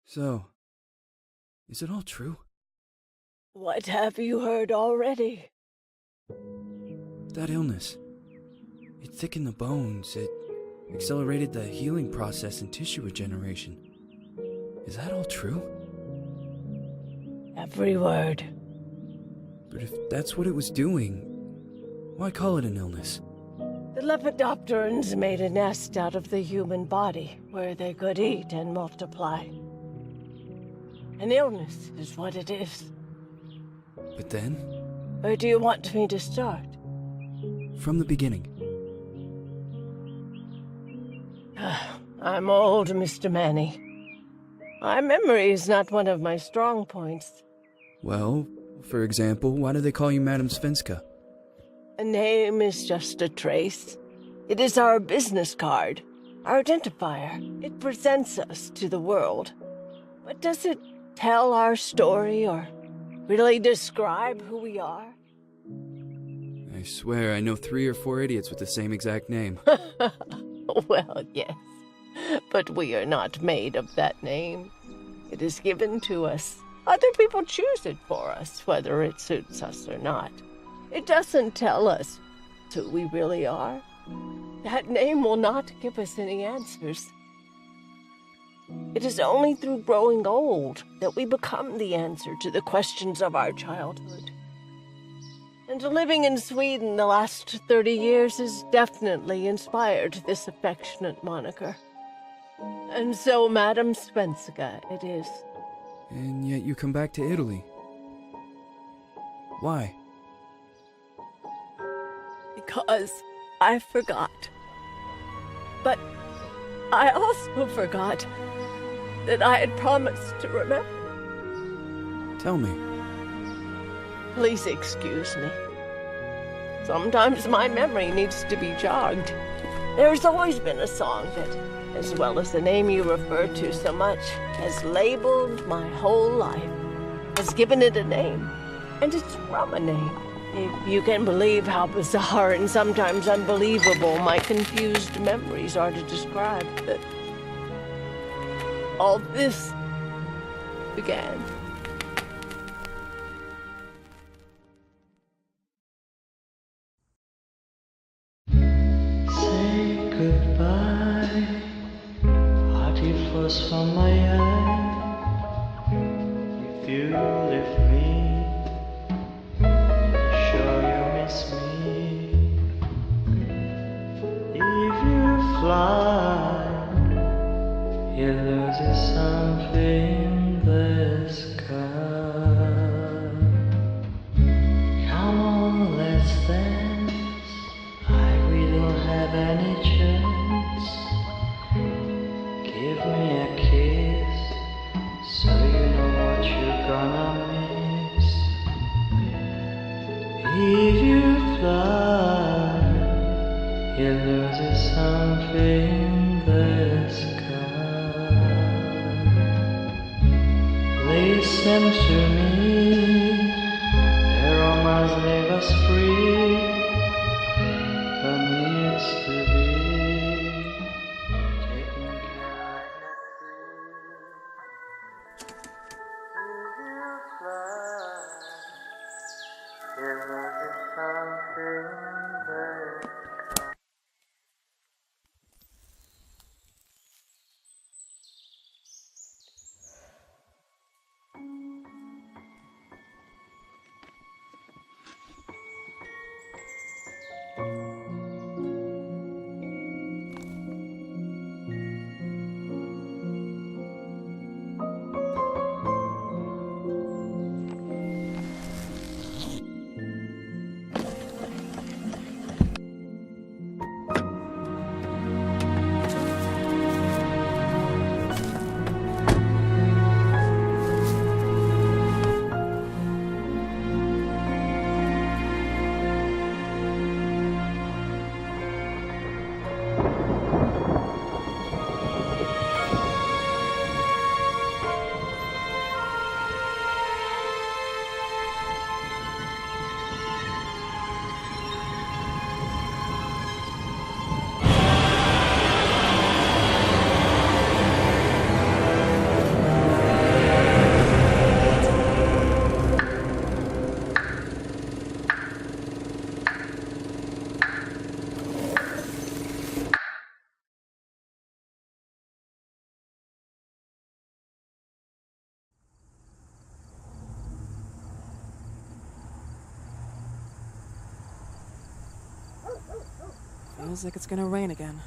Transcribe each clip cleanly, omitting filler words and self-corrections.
So, is it all true? What have you heard already? That illness. It thickened the bones. It accelerated the healing process and tissue regeneration. Is that all true? Every word. But if that's what it was doing, why call it an illness? The Lepidopterans made a nest out of the human body where they could eat and multiply. An illness is what it is. But then, Where do you want me to start? from the beginning. I'm old, Mr. Manny. My memory is not one of my strong points. Well, for example, why do they call you Madame Svenska? A name is just a trace. It is our business card, our identifier. It presents us to the world. But does it tell our story or really describe who we are? I swear I know 3 or 4 idiots with the same exact name. Well, yes. But we are not made of that name. It is given to us. Other people choose it for us, whether it suits us or not. It doesn't tell us who we really are. That name will not give us any answers. It is only through growing old that we become the answer to the questions of our childhood. And living in Sweden the last 30 years has definitely inspired this affectionate moniker. And so, Madame Svenska it is. And yet you come back to Italy. Why? Because I forgot. But I also forgot that I had promised to remember. Tell me. Please excuse me. Sometimes my memory needs to be jogged. There's always been a song that, as well as the name you refer to so much, has labeled my whole life, has given it a name, and it's from a name. If you can believe how bizarre and sometimes unbelievable my confused memories are to describe that all this began. Say goodbye, hearty frost from my eye. If you leave me, sure you miss me. If you fly, you lose something in the sky. Come on, let's dance. We don't have any chance. Give me a kiss, so you know what you're gonna miss. If you fly, you lose something in the sky. Listen to me, the romance leave us free. That needs to be taken care of. If you fly, there is something there. Feels like it's gonna rain again.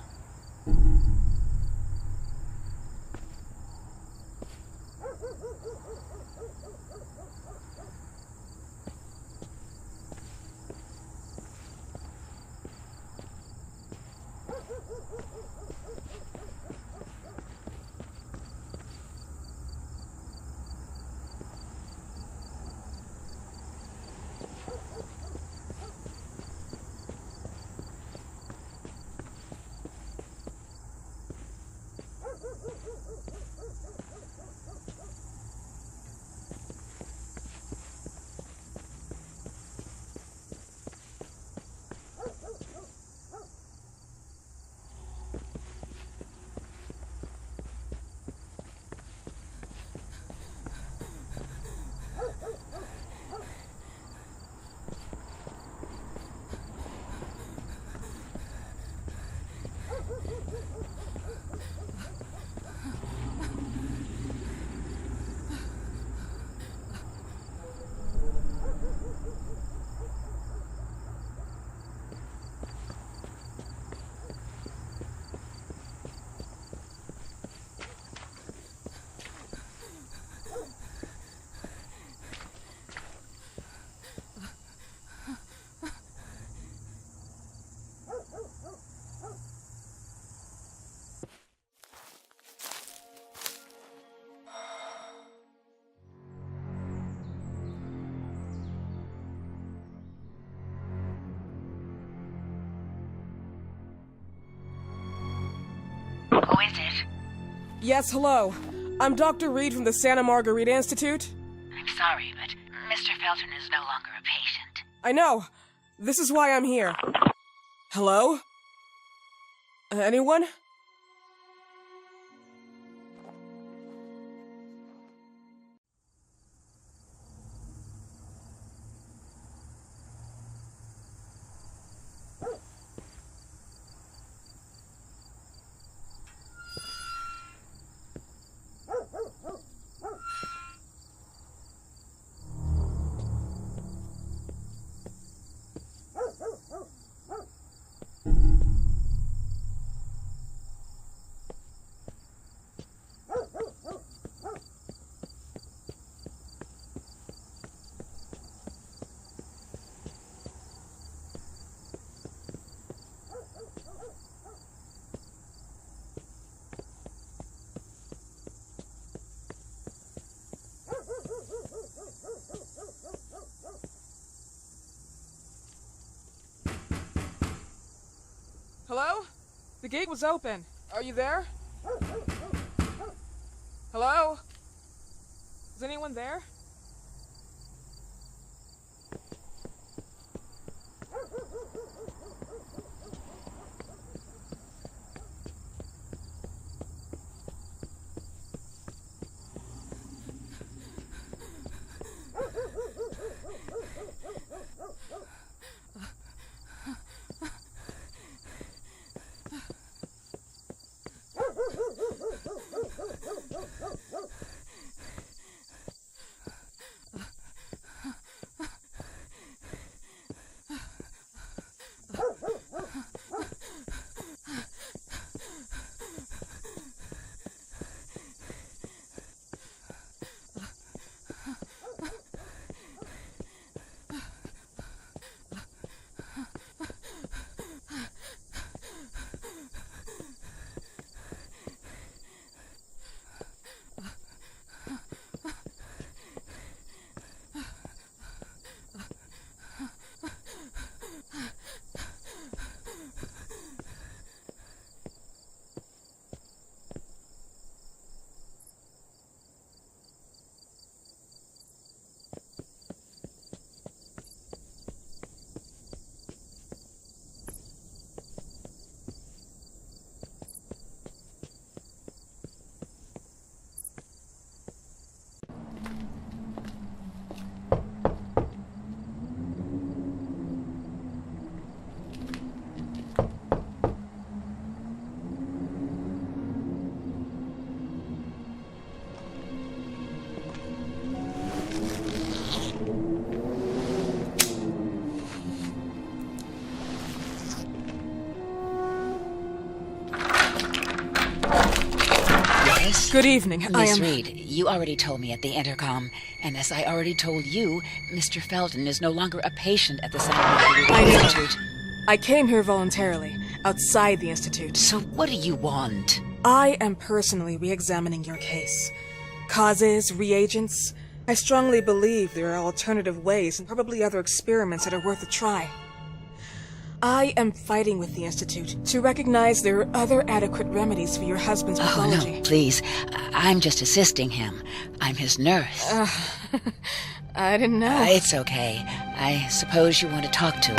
Who is it? Yes, hello. I'm Dr. Reed from the Santa Margarita Institute. I'm sorry, but Mr. Felton is no longer a patient. I know. This is why I'm here. Hello? Anyone? Hello? The gate was open. Are you there? Hello? Is anyone there? Miss? Good evening. Miss Reed, you already told me at the intercom, and as I already told you, Mr. Felton is no longer a patient at the Scientific I know. Institute. I came here voluntarily, outside the Institute. So what do you want? I am personally re-examining your case. Causes, reagents. I strongly believe there are alternative ways and probably other experiments that are worth a try. I am fighting with the Institute to recognize there are other adequate remedies for your husband's pathology. Oh, no, please. I'm just assisting him. I'm his nurse. I didn't know. It's okay. I suppose you want to talk to him.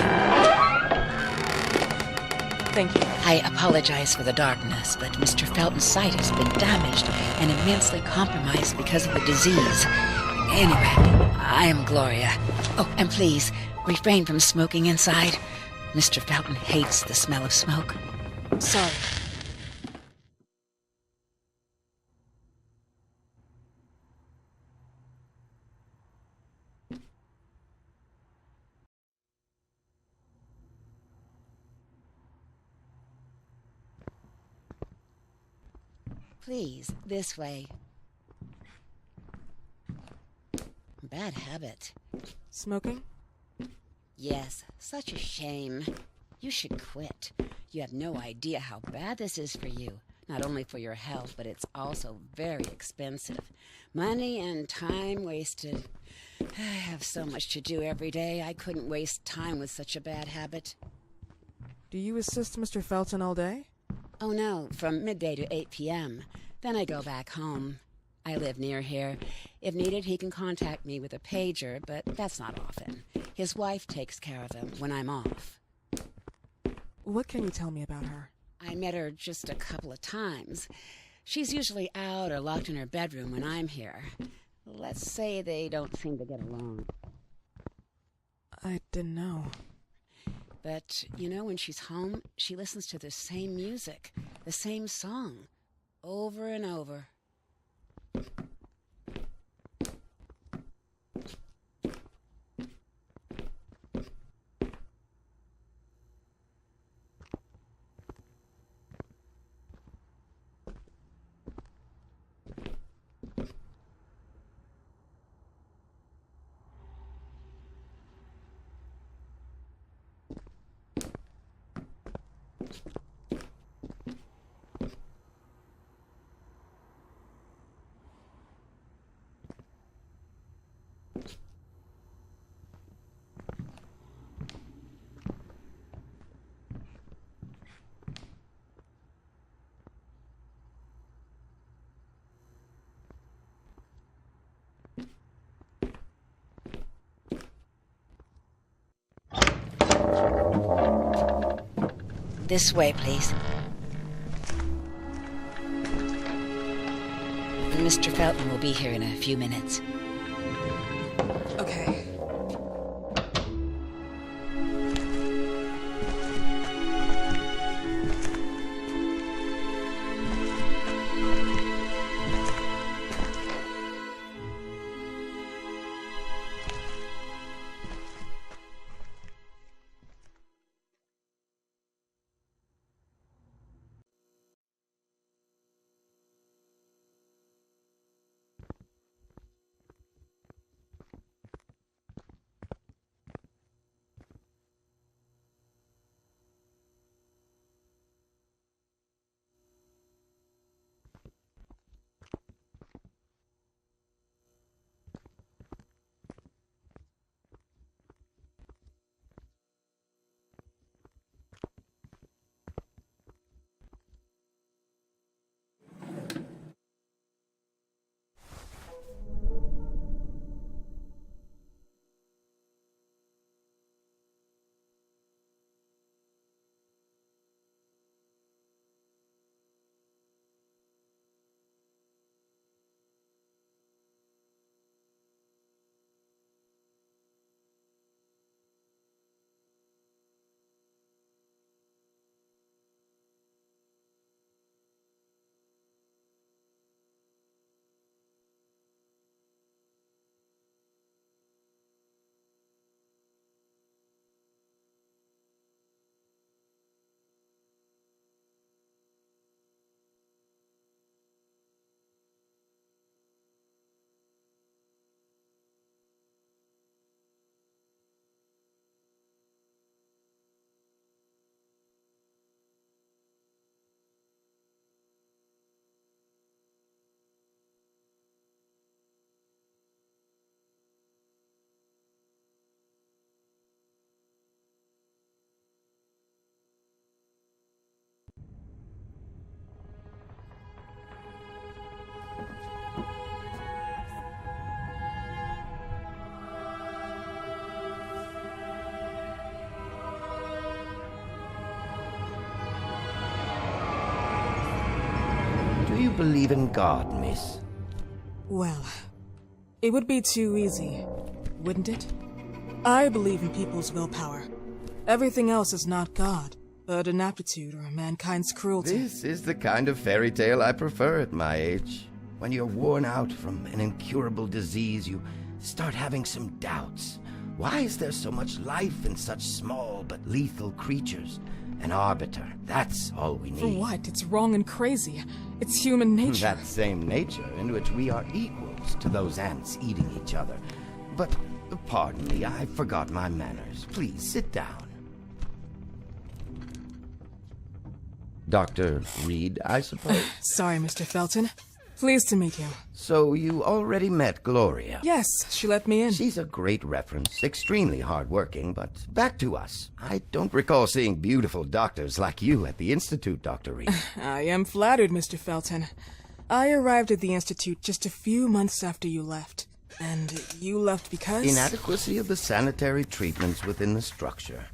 Thank you. I apologize for the darkness, but Mr. Felton's sight has been damaged and immensely compromised because of the disease. Anyway, I am Gloria. Oh, and please, refrain from smoking inside. Mr. Felton hates the smell of smoke. Sorry. Please, this way. Bad habit. Smoking? Yes, such a shame. You should quit. You have no idea how bad this is for you. Not only for your health, but it's also very expensive. Money and time wasted. I have so much to do every day. I couldn't waste time with such a bad habit. Do you assist Mr. Felton all day? Oh no, from midday to 8 p.m. Then I go back home. I live near here. If needed, he can contact me with a pager, but that's not often. His wife takes care of him when I'm off. What can you tell me about her? I met her just a couple of times. She's usually out or locked in her bedroom when I'm here. Let's say they don't seem to get along. I didn't know. But, you know, when she's home, she listens to the same music, the same song, over and over. This way, please. Mr. Felton will be here in a few minutes. Okay. you believe in God, miss? Well, it would be too easy, wouldn't it? I believe in people's willpower. Everything else is not God, but an aptitude or mankind's cruelty. This is the kind of fairy tale I prefer at my age. When you're worn out from an incurable disease, you start having some doubts. Why is there so much life in such small but lethal creatures? An arbiter, that's all we need. For what? It's wrong and crazy. It's human nature. That same nature in which we are equals to those ants eating each other. But, pardon me, I forgot my manners. Please, sit down. Dr. Reed, I suppose? Sorry, Mr. Felton. Pleased to meet you. So you already met Gloria? Yes, she let me in. She's a great reference, extremely hardworking, but back to us. I don't recall seeing beautiful doctors like you at the Institute, Dr. Reed. I am flattered, Mr. Felton. I arrived at the Institute just a few months after you left. And you left because? Inadequacy of the sanitary treatments within the structure.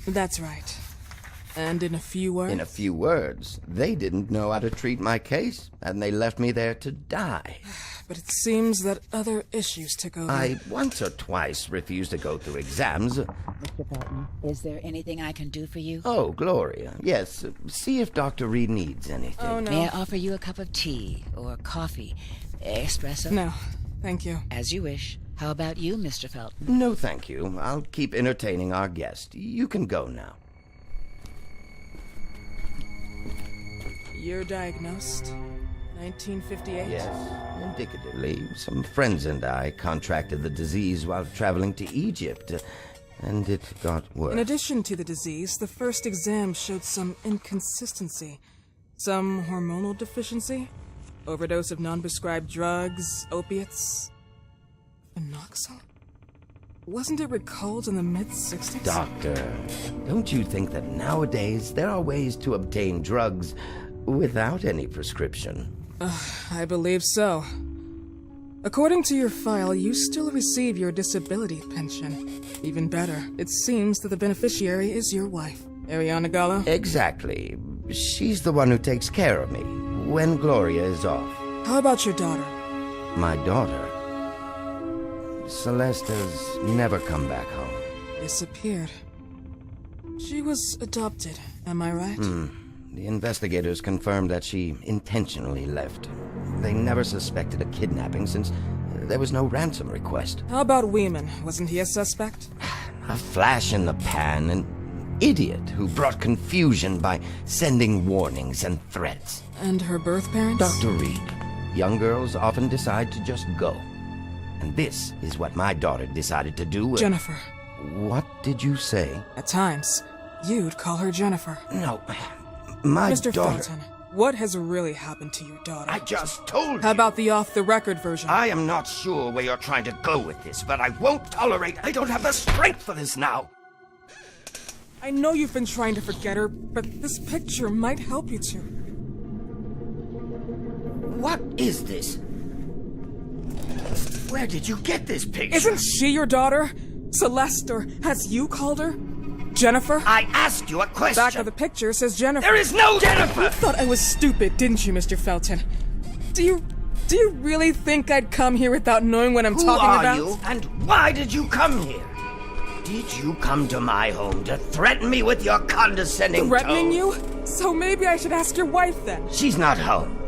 That's right. And in a few words? In a few words, they didn't know how to treat my case, and they left me there to die. But it seems that other issues took over. I once or twice refused to go through exams. Mr. Felton, is there anything I can do for you? Oh, Gloria, yes. See if Dr. Reed needs anything. Oh, no. May I offer you a cup of tea or coffee? Espresso? No, thank you. As you wish. How about you, Mr. Felton? No, thank you. I'll keep entertaining our guest. You can go now. You're diagnosed? 1958? Yes, indicatively. Some friends and I contracted the disease while traveling to Egypt, and it got worse. In addition to the disease, the first exam showed some inconsistency. Some hormonal deficiency? Overdose of non-prescribed drugs, opiates? Phenoxyl? Wasn't it recalled in the mid-60s? Doctor, don't you think that nowadays there are ways to obtain drugs without any prescription? I believe so. According to your file, you still receive your disability pension. Even better, it seems that the beneficiary is your wife, Ariana Gallo. Exactly. She's the one who takes care of me when Gloria is off. How about your daughter? My daughter, Celeste, has never come back home. Disappeared. She was adopted, am I right? The investigators confirmed that she intentionally left. They never suspected a kidnapping since there was no ransom request. How about Weeman? Wasn't he a suspect? A flash in the pan, an idiot who brought confusion by sending warnings and threats. And her birth parents? Dr. Reed, young girls often decide to just go. And this is what my daughter decided to do. Jennifer. What did you say? At times, you'd call her Jennifer. No, my Mr. daughter... Felton, what has really happened to your daughter? I just told you. How about the off-the-record version? I am not sure where you're trying to go with this, but I won't tolerate... I don't have the strength for this now. I know you've been trying to forget her, but this picture might help you to. What is this? Where did you get this picture? Isn't she your daughter? Celeste, or as you called her? Jennifer? I asked you a question. Back of the picture says Jennifer. There is no Jennifer! You thought I was stupid, didn't you, Mr. Felton? Do you really think I'd come here without knowing what I'm talking about? Who are you, and why did you come here? Did you come to my home to threaten me with your condescending Threatening tone? you? So maybe I should ask your wife then. She's not home.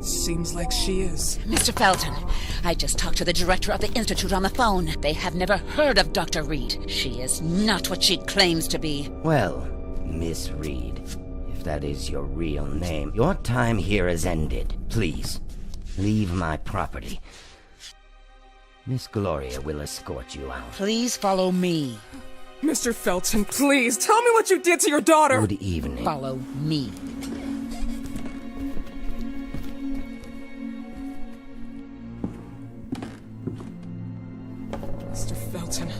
Seems like she is. Mr. Felton, I just talked to the director of the Institute on the phone. They have never heard of Dr. Reed. She is not what she claims to be. Well, Miss Reed, if that is your real name, your time here has ended. Please, leave my property. Miss Gloria will escort you out. Please follow me. Mr. Felton, please, tell me what you did to your daughter! Good evening. Follow me. Mr. Felton.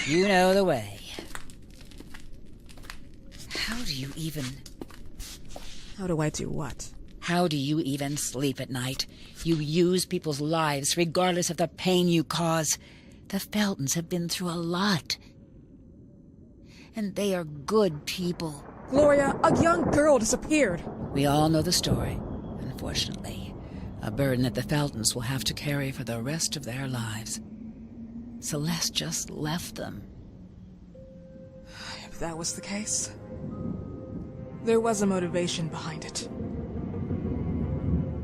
You know the way. How do you even... How do I do what? How do you even sleep at night? You use people's lives regardless of the pain you cause. The Feltons have been through a lot. And they are good people. Gloria, a young girl disappeared. We all know the story, unfortunately. A burden that the Feltons will have to carry for the rest of their lives. Celeste just left them. If that was the case, there was a motivation behind it.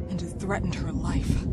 And it threatened her life.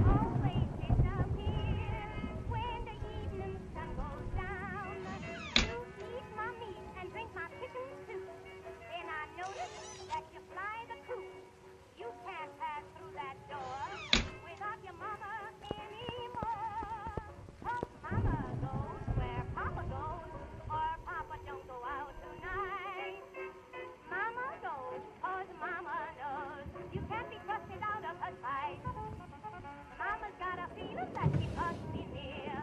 always disappear when the evening sun goes down. You eat my meat and drink my chicken soup. Then I notice that you fly the coop. You can't pass through that door without your mama anymore. 'Cause mama goes where papa goes, or papa don't go out tonight. Mama goes 'cause mama knows you can't be trusted out of her sight. Mama's got a feeling that she must be near,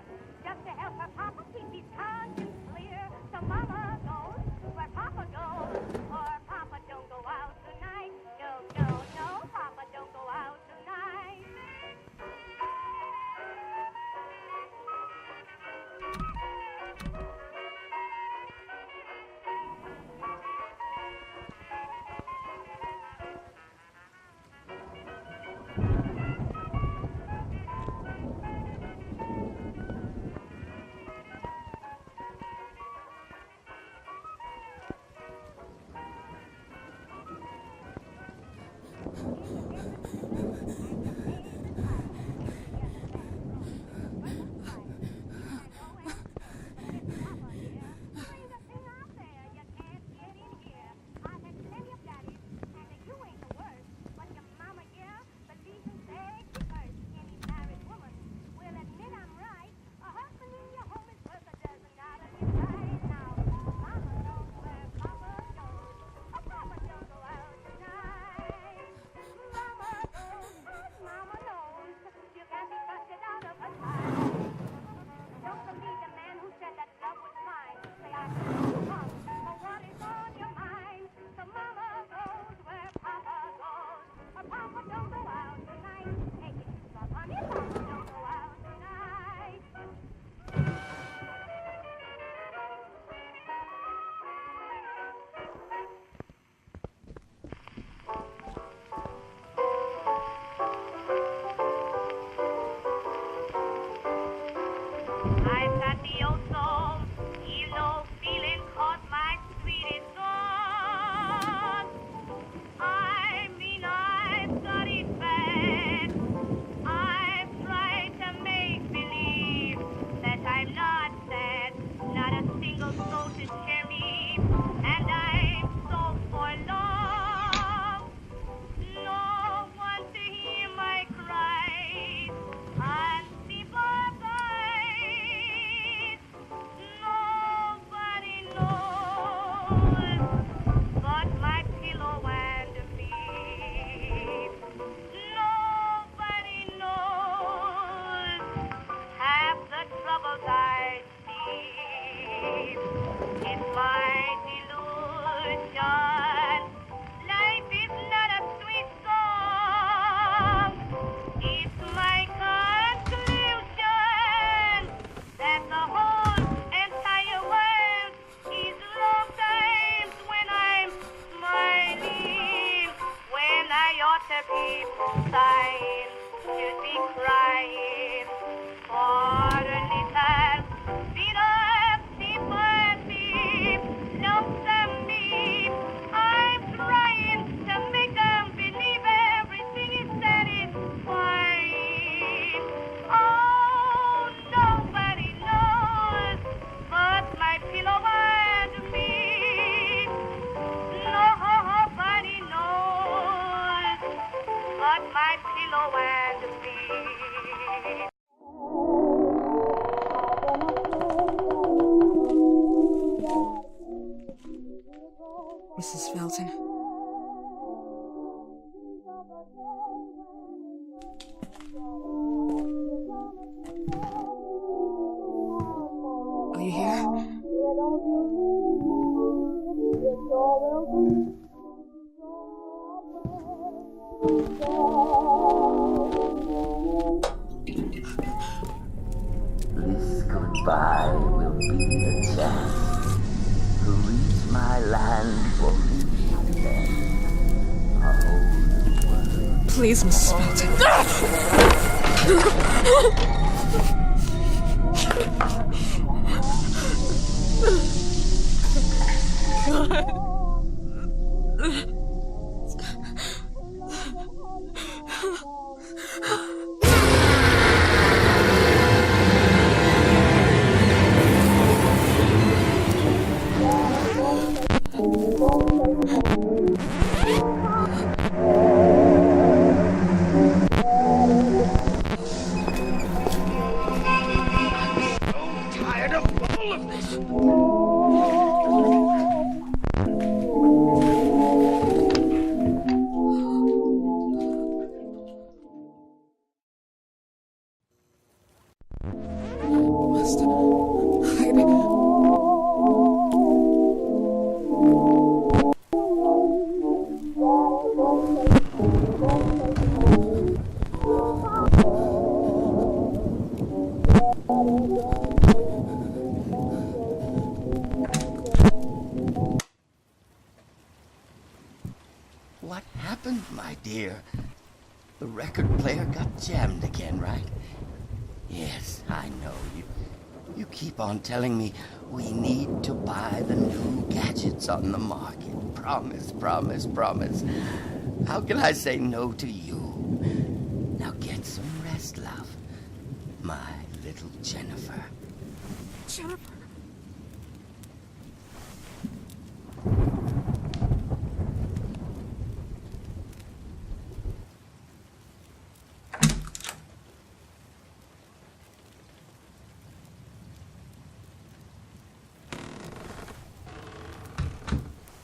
just to help her papa keep his conscience clear. So mama goes where papa goes, or papa don't go out tonight. No, no, no, papa don't go out tonight. I've got the old soul, evil feeling caught my sweetest song. I mean, I've got it bad. I've tried to make believe that I'm not sad, not a single soul to cheer me, and I'm so forlorn. No one to hear my cries, unsympathized. Nobody knows but my pillow and me. Nobody knows half the troubles I see. It's my delusion. Life is not a sweet song. It's my conclusion that the whole entire world is long times when I'm smiling, when I ought to be sighing, should be crying for a little bit of sympathy. Lonesome me, I'm trying to make them believe everything is satisfying. Oh, nobody knows but my pillow and me. Nobody knows but my pillow and me. Mrs. Felton. Are you here? This goodbye will be the chance to reach my land for me again. A whole new world. Please, Mrs. Felton. God. must hide. What happened, my dear? The record player got jammed again, right? Yes, I know. You keep on telling me we need to buy the new gadgets on the market. Promise, promise, promise. How can I say no to you? Now get some rest, love. My little Jennifer. Jennifer.